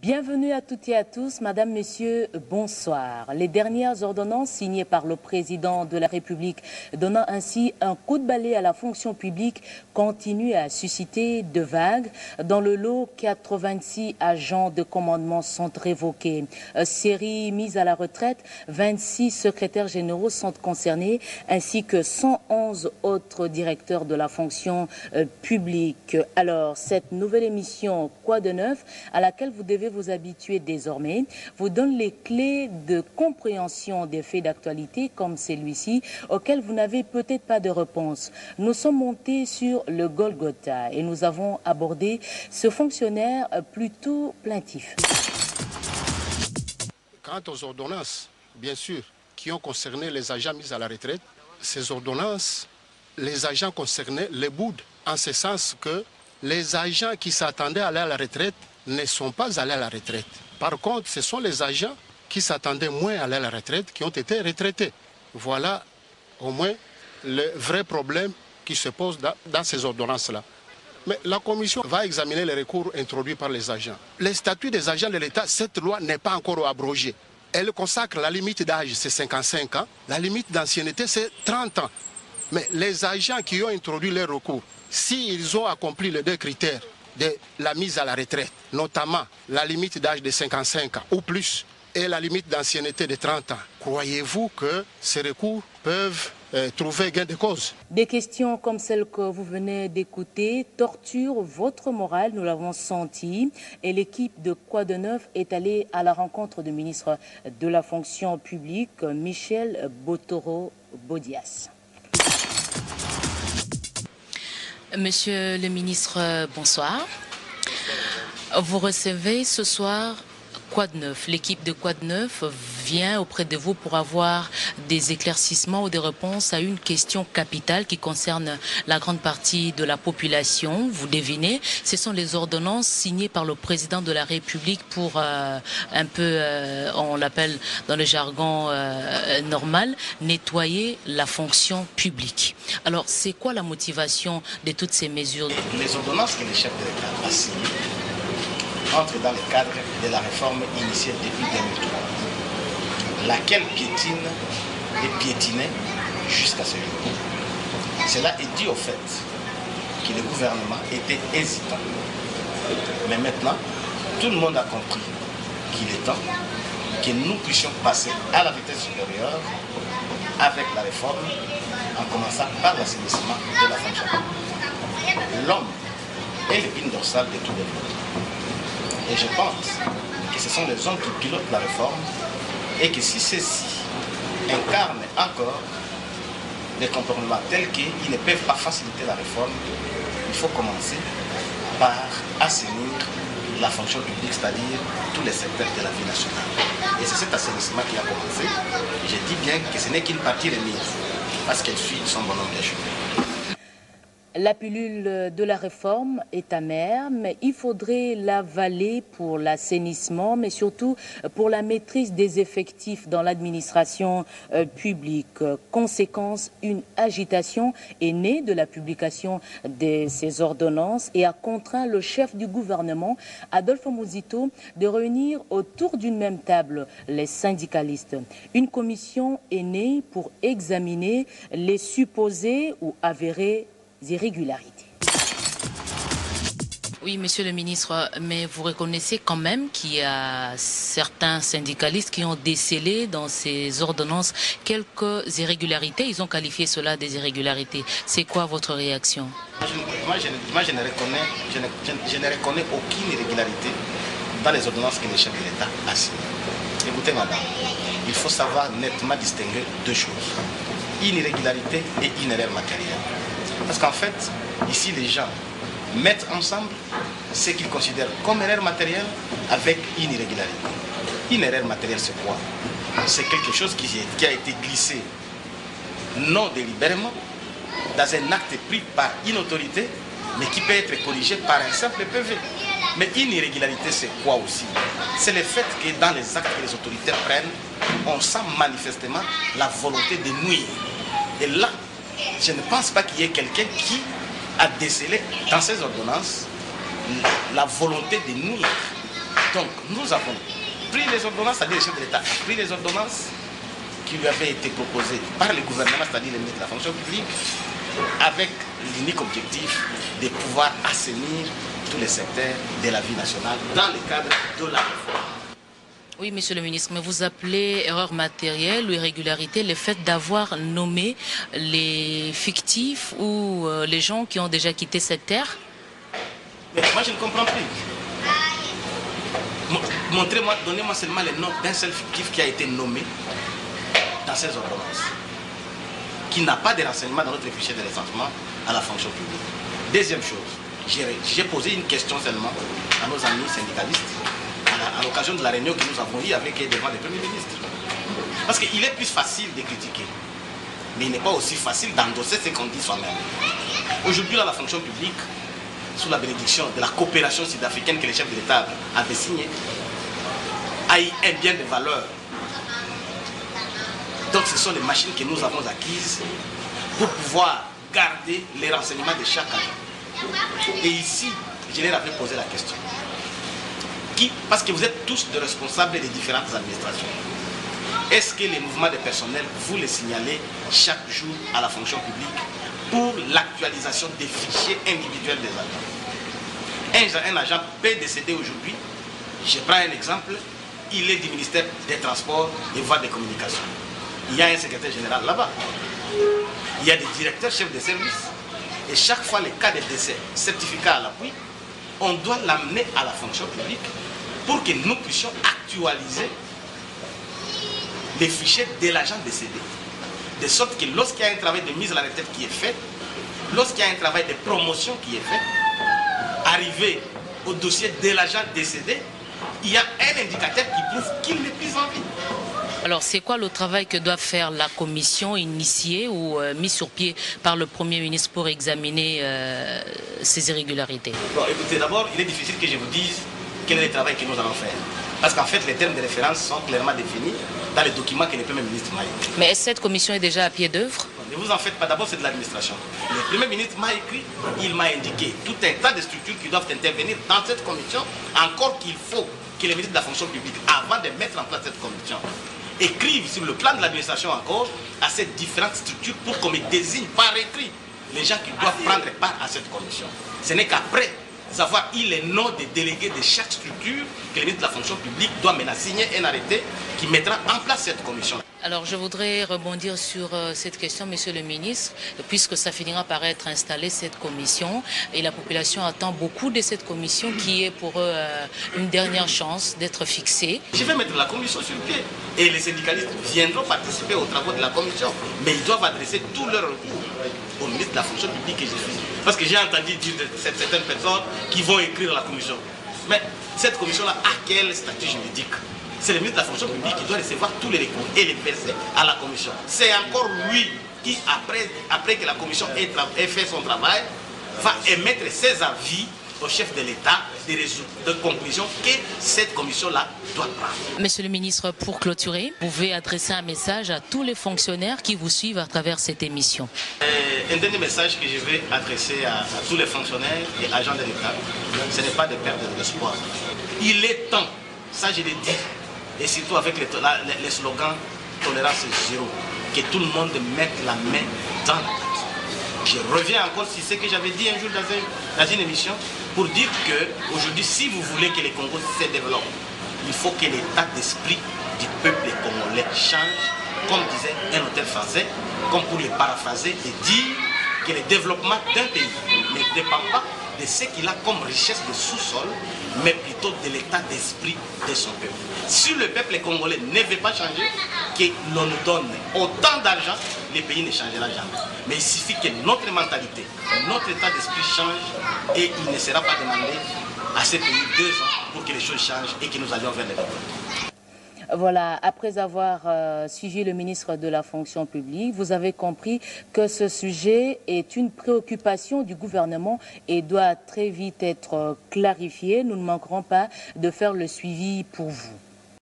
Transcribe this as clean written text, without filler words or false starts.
Bienvenue à toutes et à tous. Madame, Messieurs, bonsoir. Les dernières ordonnances signées par le président de la République donnant ainsi un coup de balai à la fonction publique continuent à susciter de vagues. Dans le lot, 86 agents de commandement sont révoqués. Série mise à la retraite, 26 secrétaires généraux sont concernés ainsi que 111 autres directeurs de la fonction publique. Alors, cette nouvelle émission Quoi de neuf à laquelle vous devez vous habituer désormais, vous donne les clés de compréhension des faits d'actualité comme celui-ci, auxquels vous n'avez peut-être pas de réponse. Nous sommes montés sur le Golgotha et nous avons abordé ce fonctionnaire plutôt plaintif. Quant aux ordonnances, bien sûr, qui ont concerné les agents mis à la retraite, ces ordonnances, les agents concernés les boudent, en ce sens que les agents qui s'attendaient à aller à la retraite ne sont pas allés à la retraite. Par contre, ce sont les agents qui s'attendaient moins à aller à la retraite qui ont été retraités. Voilà au moins le vrai problème qui se pose dans ces ordonnances-là. Mais la commission va examiner les recours introduits par les agents. Les statuts des agents de l'État, cette loi n'est pas encore abrogée. Elle consacre la limite d'âge, c'est 55 ans. La limite d'ancienneté, c'est 30 ans. Mais les agents qui ont introduit les recours, s'ils ont accompli les deux critères de la mise à la retraite, notamment la limite d'âge de 55 ans ou plus et la limite d'ancienneté de 30 ans, croyez-vous que ces recours peuvent trouver gain de cause? Des questions comme celles que vous venez d'écouter torturent votre morale, nous l'avons senti, et l'équipe de Quoi de neuf est allée à la rencontre du ministre de la fonction publique, Michel Botoro-Bodias. Monsieur le ministre, bonsoir. Vous recevez ce soir Quoi de neuf. L'équipe de Quoi de neuf vient auprès de vous pour avoir des éclaircissements ou des réponses à une question capitale qui concerne la grande partie de la population. Vous devinez, ce sont les ordonnances signées par le président de la République pour un peu, on l'appelle dans le jargon normal, nettoyer la fonction publique. Alors, c'est quoi la motivation de toutes ces mesures? Les ordonnances que le chef de l'État a signées entre dans le cadre de la réforme initiée depuis 2003, laquelle piétine et piétinait jusqu'à ce jour. Cela est dû au fait que le gouvernement était hésitant. Mais maintenant, tout le monde a compris qu'il est temps que nous puissions passer à la vitesse supérieure avec la réforme, en commençant par l'assainissement de la fonction publique. L'homme est l'épine dorsale de tout développement. Et je pense que ce sont les hommes qui pilotent la réforme et que si ceux-ci incarnent encore des comportements tels qu'ils ne peuvent pas faciliter la réforme, il faut commencer par assainir la fonction publique, c'est-à-dire tous les secteurs de la vie nationale. Et c'est cet assainissement qui a commencé. Je dis bien que ce n'est qu'une partie remise, parce qu'elle suit son bonhomme de chemin. La pilule de la réforme est amère, mais il faudrait l'avaler pour l'assainissement, mais surtout pour la maîtrise des effectifs dans l'administration publique. Conséquence, une agitation est née de la publication de ces ordonnances et a contraint le chef du gouvernement, Adolphe Muzito, de réunir autour d'une même table les syndicalistes. Une commission est née pour examiner les supposées ou avérées irrégularités. Oui, monsieur le ministre, mais vous reconnaissez quand même qu'il y a certains syndicalistes qui ont décelé dans ces ordonnances quelques irrégularités. Ils ont qualifié cela des irrégularités. C'est quoi votre réaction? Moi, je ne reconnais aucune irrégularité dans les ordonnances que le chef de l'État a signées. Écoutez, madame, il faut savoir nettement distinguer deux choses. Une irrégularité et une erreur matérielle. Parce qu'en fait, ici, les gens mettent ensemble ce qu'ils considèrent comme erreur matérielle avec une irrégularité. Une erreur matérielle, c'est quoi? C'est quelque chose qui a été glissé non délibérément dans un acte pris par une autorité, mais qui peut être corrigé par un simple PV. Mais une irrégularité, c'est quoi aussi? C'est le fait que dans les actes que les autorités prennent, on sent manifestement la volonté de nuire. Et là, je ne pense pas qu'il y ait quelqu'un qui a décelé dans ces ordonnances la volonté de nuire Donc, nous avons pris les ordonnances, c'est-à-dire le chef de l'État a pris les ordonnances qui lui avaient été proposées par le gouvernement, c'est-à-dire le ministre de la fonction publique, avec l'unique objectif de pouvoir assainir tous les secteurs de la vie nationale dans le cadre de la réforme. Oui, monsieur le ministre, mais vous appelez erreur matérielle ou irrégularité le fait d'avoir nommé les fictifs ou les gens qui ont déjà quitté cette terre? Mais moi, je ne comprends plus. Montrez-moi, donnez-moi seulement le nom d'un seul fictif qui a été nommé dans ces ordonnances, qui n'a pas de renseignements dans notre fichier de recensement à la fonction publique. Deuxième chose, j'ai posé une question seulement à nos amis syndicalistes à l'occasion de la réunion que nous avons eue avec devant le Premier ministre. Parce qu'il est plus facile de critiquer, mais il n'est pas aussi facile d'endosser ce qu'on dit soi-même. Aujourd'hui, la fonction publique, sous la bénédiction de la coopération sud-africaine que le chef de l'État avait signée, a eu un bien de valeur. Donc ce sont les machines que nous avons acquises pour pouvoir garder les renseignements de chaque agent. Et ici, je leur avais posé la question. Parce que vous êtes tous des responsables des différentes administrations. Est-ce que les mouvements de personnel, vous les signalez chaque jour à la fonction publique pour l'actualisation des fichiers individuels des agents? Un agent peut décéder aujourd'hui. Je prends un exemple. Il est du ministère des Transports et Voies de Communication. Il y a un secrétaire général là-bas. Il y a des directeurs chefs de service. Et chaque fois, les cas de décès, certificat à l'appui, on doit l'amener à la fonction publique pour que nous puissions actualiser les fichiers de l'agent décédé. De sorte que lorsqu'il y a un travail de mise à la retraite qui est fait, lorsqu'il y a un travail de promotion qui est fait, arrivé au dossier de l'agent décédé, il y a un indicateur qui prouve qu'il n'est plus en vie. Alors, c'est quoi le travail que doit faire la commission initiée ou mise sur pied par le Premier ministre pour examiner ces irrégularités? Bon, écoutez, d'abord, il est difficile que je vous dise quel est le travail que nous allons faire. Parce qu'en fait, les termes de référence sont clairement définis dans les documents que le Premier ministre m'a écrit. Mais est-ce que cette commission est déjà à pied d'œuvre? Ne vous en faites pas, d'abord c'est de l'administration. Le Premier ministre m'a écrit, il m'a indiqué tout un tas de structures qui doivent intervenir dans cette commission, encore qu'il faut que le ministre de la fonction publique, avant de mettre en place cette commission, écrive sur le plan de l'administration encore à ces différentes structures pour qu'on me désigne par écrit les gens qui doivent prendre part à cette commission. Ce n'est qu'après avoir eu les noms des délégués de chaque structure que le ministre de la fonction publique doit maintenant signer un arrêté qui mettra en place cette commission. Alors je voudrais rebondir sur cette question, monsieur le ministre, puisque ça finira par être installé cette commission et la population attend beaucoup de cette commission qui est pour eux une dernière chance d'être fixée. Je vais mettre la commission sur pied et les syndicalistes viendront participer aux travaux de la commission, mais ils doivent adresser tous leurs recours au ministre de la fonction publique que je suis. Parce que j'ai entendu dire de certaines personnes qui vont écrire à la commission. Mais cette commission-là a quel statut juridique? C'est le ministre de la fonction publique qui doit recevoir tous les recours et les verser à la commission. C'est encore lui qui, après que la commission ait fait son travail, va émettre ses avis au chef de l'État de conclusions que cette commission-là doit prendre. Monsieur le ministre, pour clôturer, vous pouvez adresser un message à tous les fonctionnaires qui vous suivent à travers cette émission. Un dernier message que je vais adresser à tous les fonctionnaires et agents de l'État, ce n'est pas de perdre l'espoir. Il est temps, ça je l'ai dit, et surtout avec les slogans tolérance zéro, que tout le monde mette la main dans la pâte. Je reviens encore sur ce que j'avais dit un jour dans une émission pour dire qu'aujourd'hui, si vous voulez que le Congo se développe, il faut que l'état d'esprit du peuple congolais change, comme disait un auteur français, comme pour le paraphraser, et dire que le développement d'un pays ne dépend pas de ce qu'il a comme richesse de sous-sol, mais plutôt de l'état d'esprit de son peuple. Si le peuple congolais ne veut pas changer, que l'on nous donne autant d'argent, le pays ne changera jamais. Mais il suffit que notre mentalité, notre état d'esprit change et il ne sera pas demandé à ce pays 2 ans pour que les choses changent et que nous allions vers le développement. Voilà, après avoir suivi le ministre de la fonction publique, vous avez compris que ce sujet est une préoccupation du gouvernement et doit très vite être clarifié. Nous ne manquerons pas de faire le suivi pour vous.